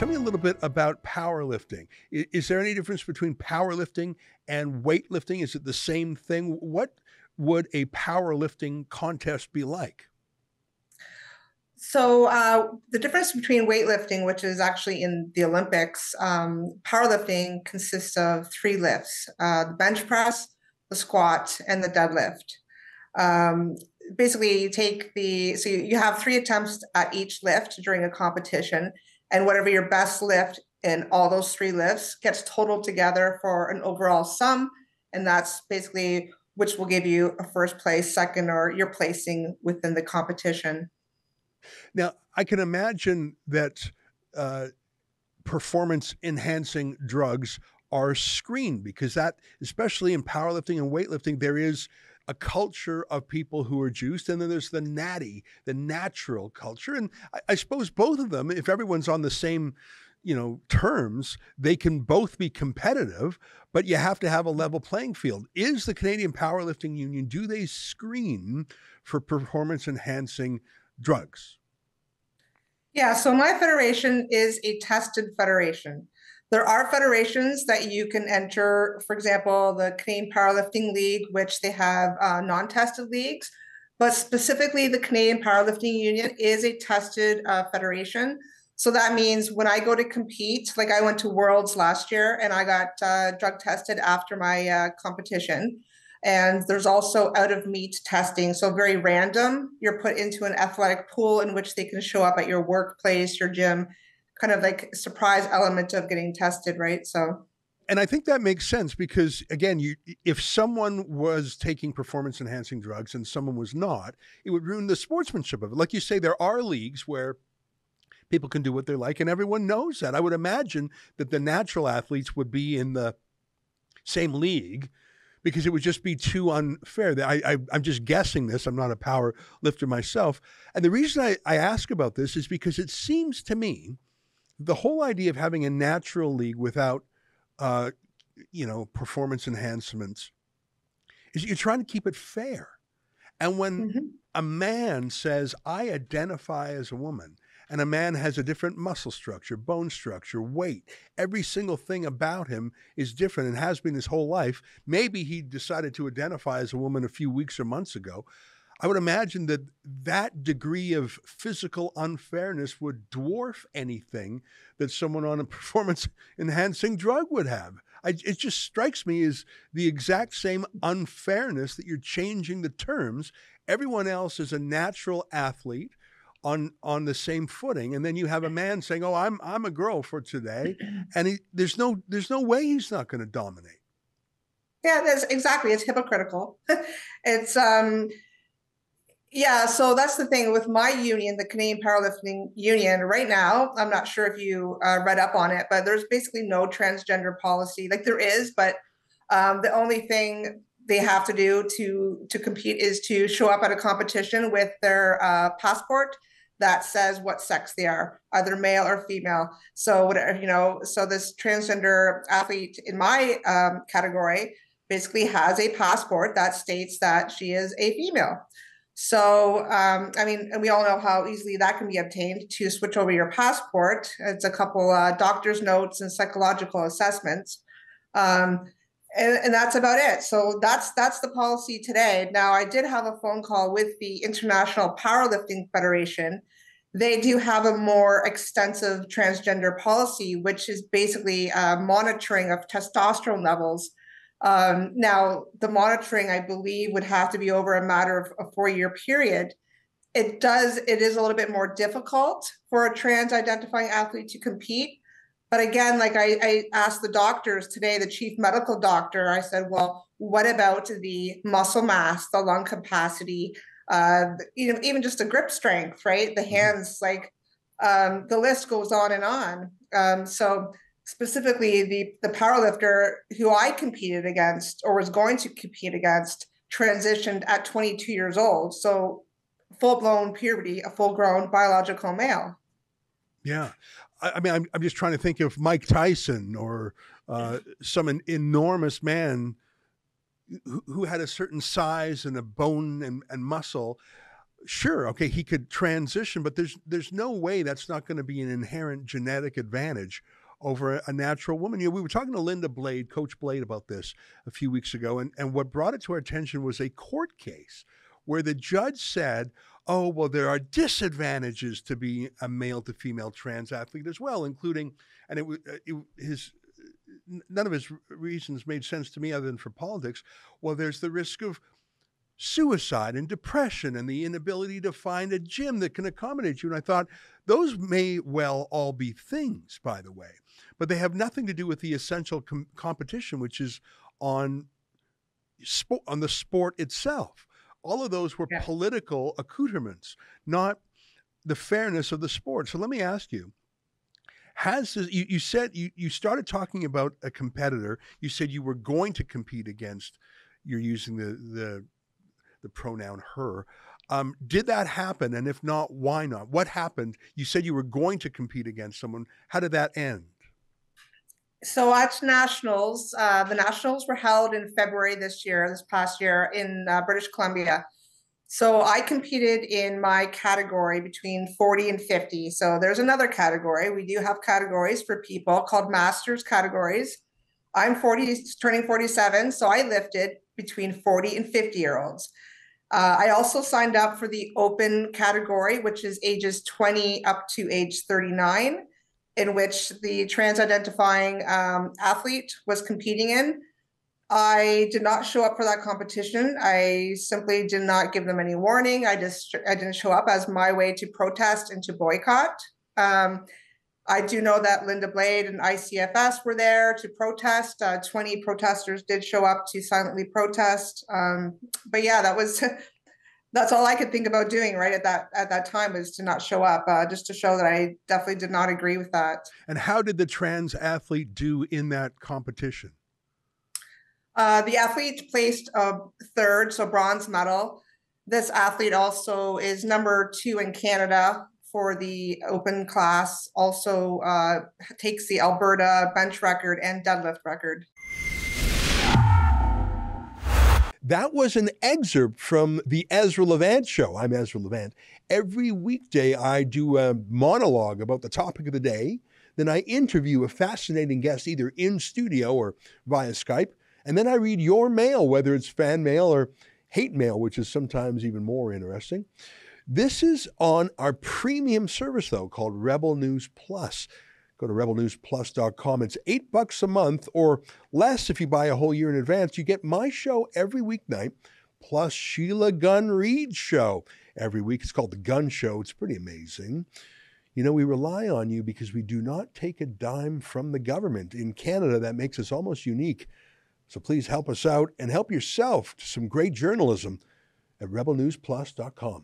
Tell me a little bit about powerlifting. Is there any difference between powerlifting and weightlifting? Is it the same thing? What would a powerlifting contest be like? So the difference between weightlifting, which is actually in the Olympics, powerlifting consists of three lifts: the bench press, the squat, and the deadlift. Um, Basically, you have three attempts at each lift during a competition, and whatever your best lift in all those three lifts gets totaled together for an overall sum, and that's basically which will give you a first place, second, or your placing within the competition. Now, I can imagine that uh, performance enhancing drugs are screened because that, especially in powerlifting and weightlifting, there is a culture of people who are juiced, and then there's the natty, the natural culture. And I suppose both of them, if everyone's on the same, terms, they can both be competitive, but you have to have a level playing field. Is the Canadian Powerlifting Union, do they screen for performance enhancing drugs? Yeah, so my federation is a tested federation. There are federations that you can enter, for example, the Canadian Powerlifting League, which they have non-tested leagues, but specifically the Canadian Powerlifting Union is a tested federation. So that means when I go to compete, like I went to Worlds last year and I got drug tested after my competition. And there's also out of meet testing. So very random. You're put into an athletic pool in which they can show up at your workplace, your gym, kind of like surprise element of getting tested, right? So And I think that makes sense because, again, if someone was taking performance enhancing drugs and someone was not, it would ruin the sportsmanship of it. Like you say, there are leagues where people can do what they like, and everyone knows that. I would imagine that the natural athletes would be in the same league because it would just be too unfair. I'm just guessing this. I'm not a power lifter myself. And the reason I ask about this is because it seems to me the whole idea of having a natural league without, uh, performance enhancements is you're trying to keep it fair. And when mhm. a man says, I identify as a woman, and a man has a different muscle structure, bone structure, weight, every single thing about him is different and has been his whole life. Maybe he decided to identify as a woman a few weeks or months ago. I would imagine that that degree of physical unfairness would dwarf anything that someone on a performance enhancing drug would have. It just strikes me as the exact same unfairness that you're changing the terms. Everyone else is a natural athlete on the same footing, and then you have a man saying, "Oh, I'm a girl for today," and there's no way he's not going to dominate. Yeah, that's exactly. It's hypocritical. It's Yeah, so that's the thing with my union, the Canadian Powerlifting Union. Right now, I'm not sure if you read up on it, but there's basically no transgender policy. Like there is, but the only thing they have to do to compete is to show up at a competition with their passport that says what sex they are, either male or female. So whatever, so this transgender athlete in my category basically has a passport that states that she is a female. So, I mean, and we all know how easily that can be obtained to switch over your passport. It's a couple doctor's notes and psychological assessments. Um, and that's about it. So that's the policy today. Now, I did have a phone call with the International Powerlifting Federation. They do have a more extensive transgender policy, which is basically monitoring of testosterone levels. Now, the monitoring, I believe, would have to be over a matter of a 4-year period. It is a little bit more difficult for a trans identifying athlete to compete. But again, like I asked the doctors today, the chief medical doctor, I said, well, what about the muscle mass, the lung capacity, even just the grip strength, right? The Mhm. hands, like the list goes on and on. So specifically, the powerlifter who I competed against or was going to compete against transitioned at 22 years old. So full blown puberty, a full grown biological male. Yeah, I mean, I'm just trying to think of Mike Tyson or some enormous man who had a certain size and a bone and muscle. Sure, okay, he could transition, but there's no way that's not going to be an inherent genetic advantage over a natural woman. We were talking to Linda Blade, Coach Blade, about this a few weeks ago, and what brought it to our attention was a court case where the judge said, "Oh, well, there are disadvantages to be a male to female trans athlete as well, including," and his none of his reasons made sense to me other than for politics. Well, there's the risk of suicide and depression and the inability to find a gym that can accommodate you. And I thought those may well all be things, by the way, but they have nothing to do with the essential competition, which is on on the sport itself. All of those were Yeah. political accoutrements, not the fairness of the sport. So let me ask you, has this, you said you started talking about a competitor. You said you were going to compete against, you're using the pronoun her. Did that happen? And if not, why not? What happened? You said you were going to compete against someone. How did that end? So at nationals, the nationals were held in February this past year in British Columbia. So I competed in my category between 40 and 50. So there's another category. We do have categories for people called masters categories. I'm 40, turning 47. So I lifted between 40 and 50-year-olds. I also signed up for the open category, which is ages 20 up to age 39, in which the trans-identifying athlete was competing in. I did not show up for that competition. I simply did not give them any warning. I didn't show up as my way to protest and to boycott. I do know that Linda Blade and ICFS were there to protest. 20 protesters did show up to silently protest. But yeah, that's all I could think about doing right at that time, was to not show up, just to show that I definitely did not agree with that. And how did the trans athlete do in that competition? The athlete placed third, so bronze medal. This athlete also is number 2 in Canada for the open class, also takes the Alberta bench record and deadlift record. That was an excerpt from the Ezra Levant show. I'm Ezra Levant. Every weekday, I do a monologue about the topic of the day. Then I interview a fascinating guest either in studio or via Skype. And then I read your mail, whether it's fan mail or hate mail, which is sometimes even more interesting. This is on our premium service, though, called Rebel News Plus. Go to rebelnewsplus.com. It's $8 a month or less if you buy a whole year in advance. You get my show every weeknight, plus Sheila Gunn Reid's show every week. It's called The Gun Show. It's pretty amazing. You know, we rely on you because we do not take a dime from the government. In Canada, that makes us almost unique. So please help us out and help yourself to some great journalism at rebelnewsplus.com.